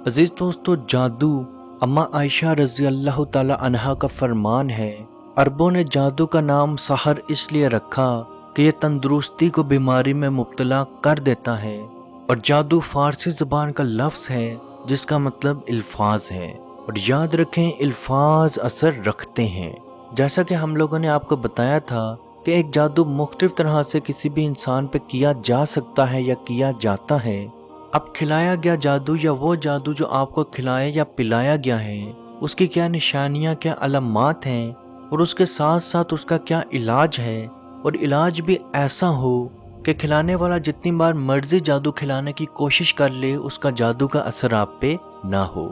अजीज दोस्तों, जादू अम्मा आयशा रजी अल्लाह ताला अन्हा का फरमान है। अरबों ने जादू का नाम सहर इसलिए रखा कि यह तंदुरुस्ती को बीमारी में मुब्तला कर देता है। और जादू फारसी ज़बान का लफ्ज़ है जिसका मतलब अल्फाज है। और याद रखें, अल्फाज असर रखते हैं। जैसा कि हम लोगों ने आपको बताया था कि एक जादू मुख्तलिफ तरह से किसी भी इंसान पे किया जा सकता है या किया जाता है। अब खिलाया गया जादू या वो जादू जो आपको खिलाया या पिलाया गया है, उसकी क्या निशानियां, क्या अलामात हैं, और उसके साथ साथ उसका क्या इलाज है। और इलाज भी ऐसा हो कि खिलाने वाला जितनी बार मर्जी जादू खिलाने की कोशिश कर ले, उसका जादू का असर आप पे ना हो।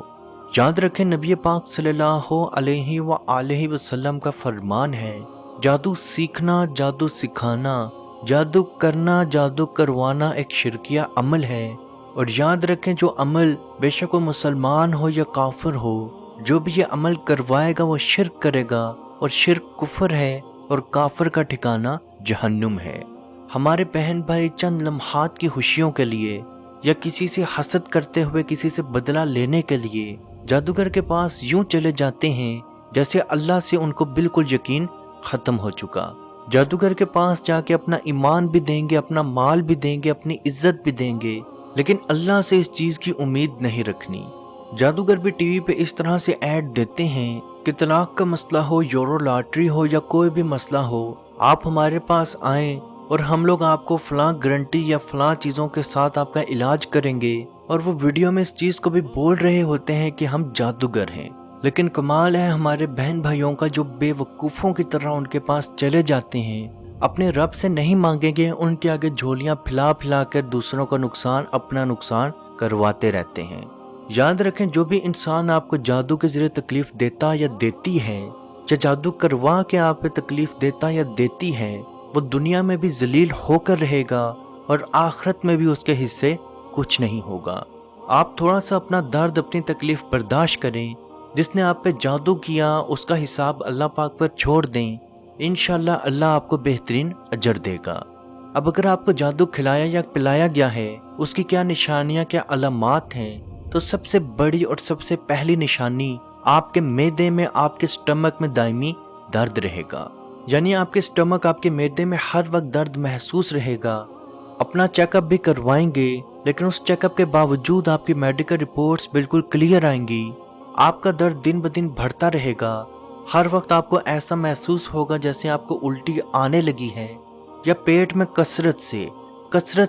याद रखें, नबी पाक सल्लल्लाहु अलैहि व आलिहि वसल्लम का फरमान है, जादू सीखना, जादू सिखाना, जादू करना, जादू करवाना एक शिरकिया अमल है। और याद रखें, जो अमल बेशक वो मुसलमान हो या काफिर हो, जो भी ये अमल करवाएगा वो शिर्क करेगा, और शिर्क कुफर है, और काफिर का ठिकाना जहन्नुम है। हमारे बहन भाई चंद लम्हात की खुशियों के लिए या किसी से हसद करते हुए किसी से बदला लेने के लिए जादूगर के पास यूं चले जाते हैं जैसे अल्लाह से उनको बिल्कुल यकीन खत्म हो चुका। जादूगर के पास जाके अपना ईमान भी देंगे, अपना माल भी देंगे, अपनी इज्जत भी देंगे, लेकिन अल्लाह से इस चीज की उम्मीद नहीं रखनी। जादूगर भी टीवी पे इस तरह से ऐड देते हैं कि तलाक का मसला हो, यूरो लॉटरी हो या कोई भी मसला हो, आप हमारे पास आएं और हम लोग आपको फलां गारंटी या फलां चीज़ों के साथ आपका इलाज करेंगे। और वो वीडियो में इस चीज़ को भी बोल रहे होते हैं कि हम जादूगर हैं। लेकिन कमाल है हमारे बहन भाइयों का, जो बेवकूफ़ों की तरह उनके पास चले जाते हैं, अपने रब से नहीं मांगेंगे, उनके आगे झोलियां फैला फैला कर दूसरों का नुकसान, अपना नुकसान करवाते रहते हैं। याद रखें, जो भी इंसान आपको जादू के जरिए तकलीफ देता या देती है, या जादू करवा के आप पे तकलीफ देता या देती है, वो दुनिया में भी जलील होकर रहेगा और आखिरत में भी उसके हिस्से कुछ नहीं होगा। आप थोड़ा सा अपना दर्द, अपनी तकलीफ बर्दाश्त करें। जिसने आप पे जादू किया उसका हिसाब अल्लाह पाक पर छोड़ दें, इंशाल्लाह अल्लाह आपको बेहतरीन अजर देगा। अब अगर आपको जादू खिलाया या पिलाया गया है, उसकी क्या निशानियां, क्या अलामात हैं, तो सबसे बड़ी और सबसे पहली निशानी, आपके मैदे में, आपके स्टमक में दायमी दर्द रहेगा। यानी आपके स्टमक, आपके मैदे में हर वक्त दर्द महसूस रहेगा। अपना चेकअप भी करवाएंगे, लेकिन उस चेकअप के बावजूद आपकी मेडिकल रिपोर्ट्स बिल्कुल क्लियर आएंगी। आपका दर्द दिन ब दिन बढ़ता रहेगा। हर वक्त आपको ऐसा महसूस होगा जैसे आपको उल्टी आने लगी है, या पेट में कसरत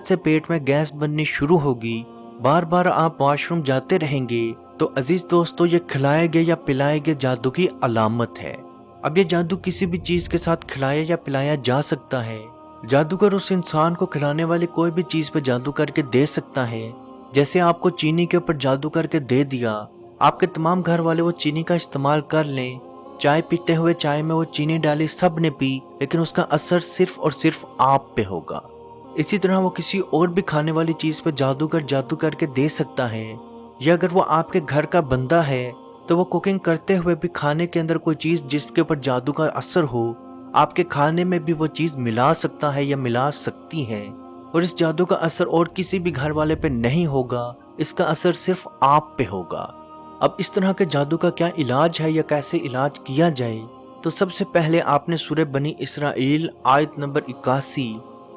से पेट में गैस बननी शुरू होगी। बार बार आप वॉशरूम जाते रहेंगे। तो अजीज दोस्तों, ये खिलाए गए या पिलाए गए जादू की अलामत है। अब ये जादू किसी भी चीज के साथ खिलाया या पिलाया जा सकता है। जादूगर उस इंसान को खिलाने वाली कोई भी चीज पे जादू करके दे सकता है। जैसे आपको चीनी के ऊपर जादू करके दे दिया, आपके तमाम घर वाले वो चीनी का इस्तेमाल कर लें, चाय पीते हुए चाय में वो चीनी डाली, सब ने पी, लेकिन उसका असर सिर्फ और सिर्फ आप पे होगा। इसी तरह वो किसी और भी खाने वाली चीज पे जादूगर जादू करके दे सकता है। या अगर वो आपके घर का बंदा है तो वो कुकिंग करते हुए भी खाने के अंदर कोई चीज जिसके ऊपर जादू का असर हो, आपके खाने में भी वो चीज मिला सकता है या मिला सकती है। और इस जादू का असर और किसी भी घर वाले पे नहीं होगा, इसका असर सिर्फ आप पे होगा। अब इस तरह के जादू का क्या इलाज है या कैसे इलाज किया जाए, तो सबसे पहले आपने सूरह बनी इसराइल आयत नंबर 81,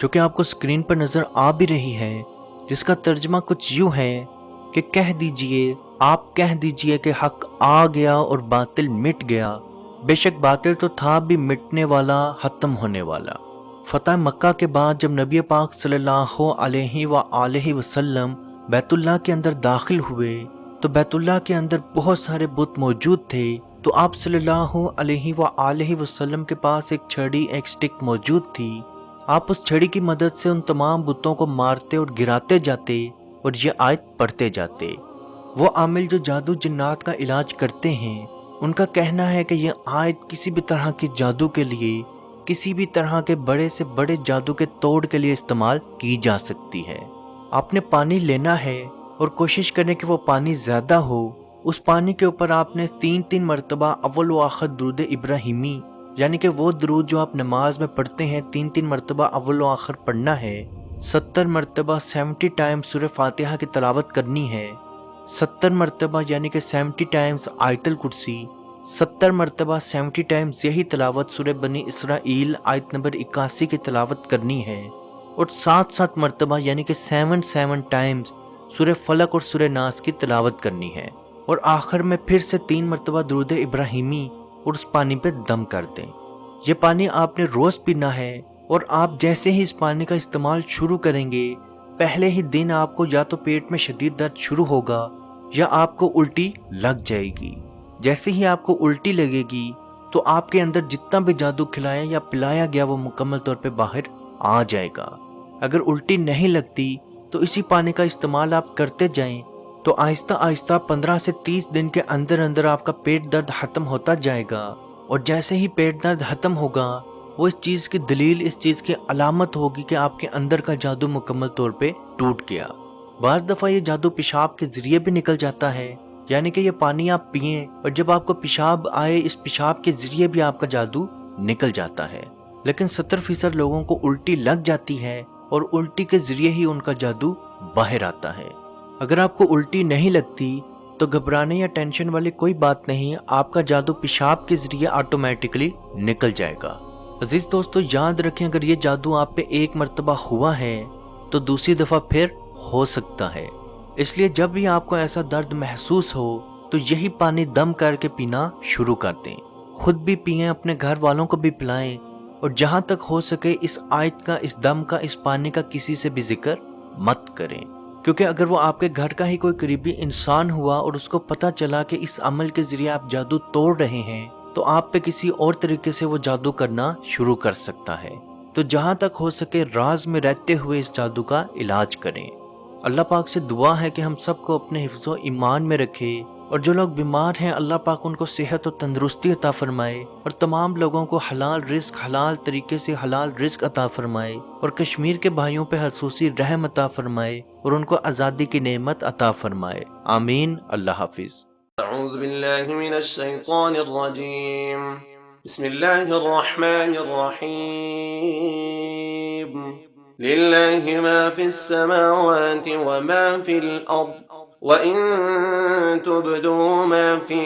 जो कि आपको स्क्रीन पर नजर आ भी रही है, जिसका तर्जमा कुछ यूं है कि कह दीजिए, आप कह दीजिए कि हक आ गया और बातिल मिट गया। बेशक बातिल तो था भी मिटने वाला, खत्म होने वाला। फतह मक्का के बाद जब नबी पाक सल्लल्लाहु अलैहि व आलिहि वसल्लम बैतुल्लाह के अंदर दाखिल हुए, तो बैतुल्लाह के अंदर बहुत सारे बुत मौजूद थे। तो आप सल्लल्लाहु अलैहि व आलिहि वसल्लम के पास एक छड़ी, एक स्टिक मौजूद थी। आप उस छड़ी की मदद से उन तमाम बुतों को मारते और गिराते जाते और ये आयत पढ़ते जाते। वो आमिल जो जादू जिन्नात का इलाज करते हैं, उनका कहना है कि यह आयत किसी भी तरह के जादू के लिए, किसी भी तरह के बड़े से बड़े जादू के तोड़ के लिए इस्तेमाल की जा सकती है। आपने पानी लेना है और कोशिश करें कि वो पानी ज़्यादा हो। उस पानी के ऊपर आपने 3-3 मरतबा अव्वल व आखिर दुरूद इब्राहिमी, यानी कि वो दुरूद जो आप नमाज में पढ़ते हैं, 3-3 मरतबा अव्वल व आखिर पढ़ना है। 70 मरतबा 70 टाइम सूरह फातिहा की तलावत करनी है। 70 مرتبہ یعنی کہ 70 ٹائمز آیت الکرسی، 70 مرتبہ 70 ٹائمز یہی تلاوت سورہ بنی اسرائیل آیت نمبر 81 کی تلاوت کرنی ہے، اور 7 مرتبہ یعنی کہ 7 ٹائمز سورہ فلق اور سورہ ناس کی تلاوت کرنی ہے، اور آخر میں پھر سے 3 مرتبہ درود ابراہیمی اور اس پانی پہ دم کر دیں۔ یہ پانی آپ نے روز پینا ہے، اور آپ جیسے ہی اس پانی کا استعمال شروع کریں گے، پہلے ہی دن آپ کو یا تو پیٹ میں شدید درد شروع ہوگا یا آپ کو الٹی لگ جائے گی۔ جیسے ہی آپ کو الٹی لگے گی تو آپ کے اندر جتنا بھی جادو کھلایا یا پلایا گیا وہ مکمل طور پہ باہر آ جائے گا۔ اگر الٹی نہیں لگتی تو اسی پانی کا استعمال آپ کرتے جائیں تو آہستہ آہستہ 15 سے 30 دن کے اندر اندر آپ کا پیٹ درد ختم ہوتا جائے گا، اور جیسے ہی پیٹ درد ختم ہوگا وہ اس چیز کی دلیل، اس چیز کی علامت ہوگی کہ آپ کے اندر کا جادو مکمل طور پہ ٹوٹ گیا۔ بعض دفعہ یہ جادو پیشاب کے ذریعے بھی نکل جاتا ہے، یعنی کہ یہ پانی آپ پئیں اور جب آپ کو پیشاب آئے اس پیشاب کے ذریعے بھی آپ کا جادو نکل جاتا ہے۔ لیکن 70% لوگوں کو الٹی لگ جاتی ہے اور الٹی کے ذریعے ہی ان کا جادو باہر آتا ہے۔ اگر آپ کو الٹی نہیں لگتی تو گھبرانے یا ٹینشن والی کوئی بات نہیں، آپ کا جادو پیشاب کے ذریعے آٹومیٹکلی نکل جائے گا۔ عزیز دوستو، یاد رکھیں اگر یہ جادو آپ پہ ایک مرتبہ ہوا ہے تو دوسری دفعہ پھر ہو سکتا ہے، اس لیے جب بھی آپ کو ایسا درد محسوس ہو تو یہی پانی دم کر کے پینا شروع کر دیں، خود بھی پئیں، اپنے گھر والوں کو بھی پلائیں، اور جہاں تک ہو سکے اس آیت کا، اس دم کا، اس پانی کا کسی سے بھی ذکر مت کریں، کیونکہ اگر وہ آپ کے گھر کا ہی کوئی قریبی انسان ہوا اور اس کو پتہ چلا کہ اس عمل کے ذریعے آپ جادو توڑ رہے ہیں تو آپ پہ کسی اور طریقے سے وہ جادو کرنا شروع کر سکتا ہے۔ تو جہاں تک ہو سکے راز میں رہتے ہوئے اس جادو کا علاج کریں۔ اللہ پاک سے دعا ہے کہ ہم سب کو اپنے حفظ و ایمان میں رکھے، اور جو لوگ بیمار ہیں اللہ پاک ان کو صحت و تندرستی عطا فرمائے، اور تمام لوگوں کو حلال رزق، حلال طریقے سے حلال رزق عطا فرمائے، اور کشمیر کے بھائیوں پہ خصوصی رحم عطا فرمائے اور ان کو آزادی کی نعمت عطا فرمائے۔ آمین۔ اللہ حافظ۔ أعوذ بالله من الشيطان الرجيم. بسم الله الرحمن الرحيم. لله ما في السماوات وما في الأرض وإن تبدوا ما في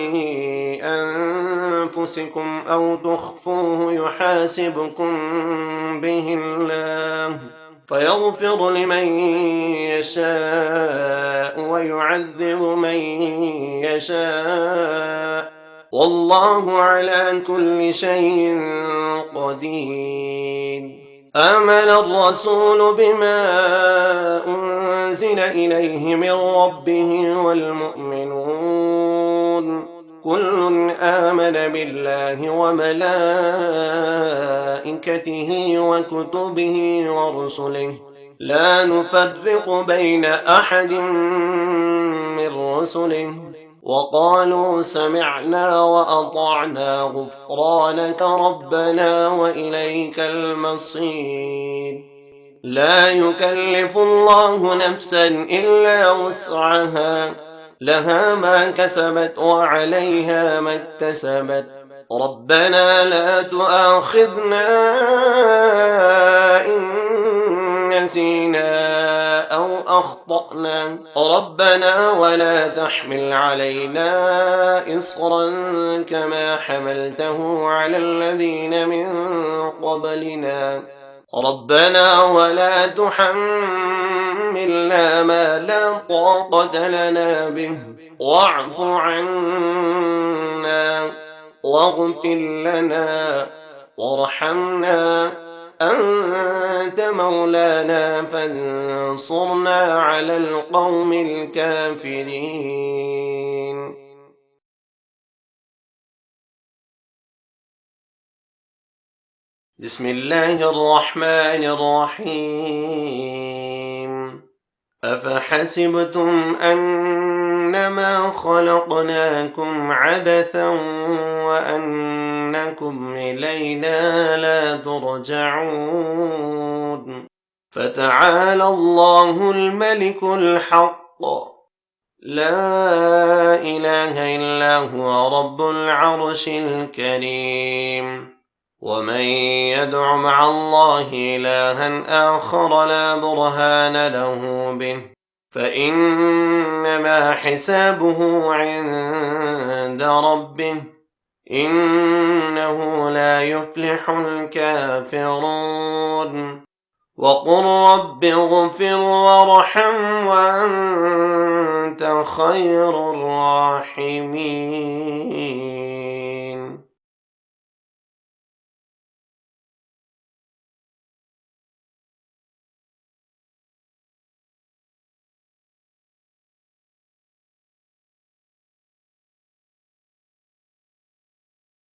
أنفسكم أو تخفوه يحاسبكم به الله فيغفر لمن يشاء ويعذب من يشاء والله على كل شيء قدير. آمن الرسول بما أنزل إليه من ربه والمؤمنون كل آمن بالله وملائكته وكتبه ورسله لا نفرق بين أحد من رسله وقالوا سمعنا وأطعنا غفرانك ربنا وإليك المصير. لا يكلف الله نفسا إلا وسعها لها ما كسبت وعليها ما اكتسبت ربنا لا تؤاخذنا إن نسينا أو أخطأنا ربنا ولا تحمل علينا إصرا كما حملته على الذين من قبلنا ربنا ولا تحملنا ما لا طاقة لنا به واعف عنا واغفر لنا وارحمنا أنت مولانا فانصرنا على القوم الكافرين. بسم الله الرحمن الرحيم. أفحسبتم أنما خلقناكم عبثا وأنكم إلينا لا ترجعون فتعالى الله الملك الحق لا إله إلا هو رب العرش الكريم. ومن يدع مع الله إلها آخر لا برهان له به فإنما حسابه عند ربه إنه لا يفلح الكافرون وقل رب اغفر وارحم وأنت خير الراحمين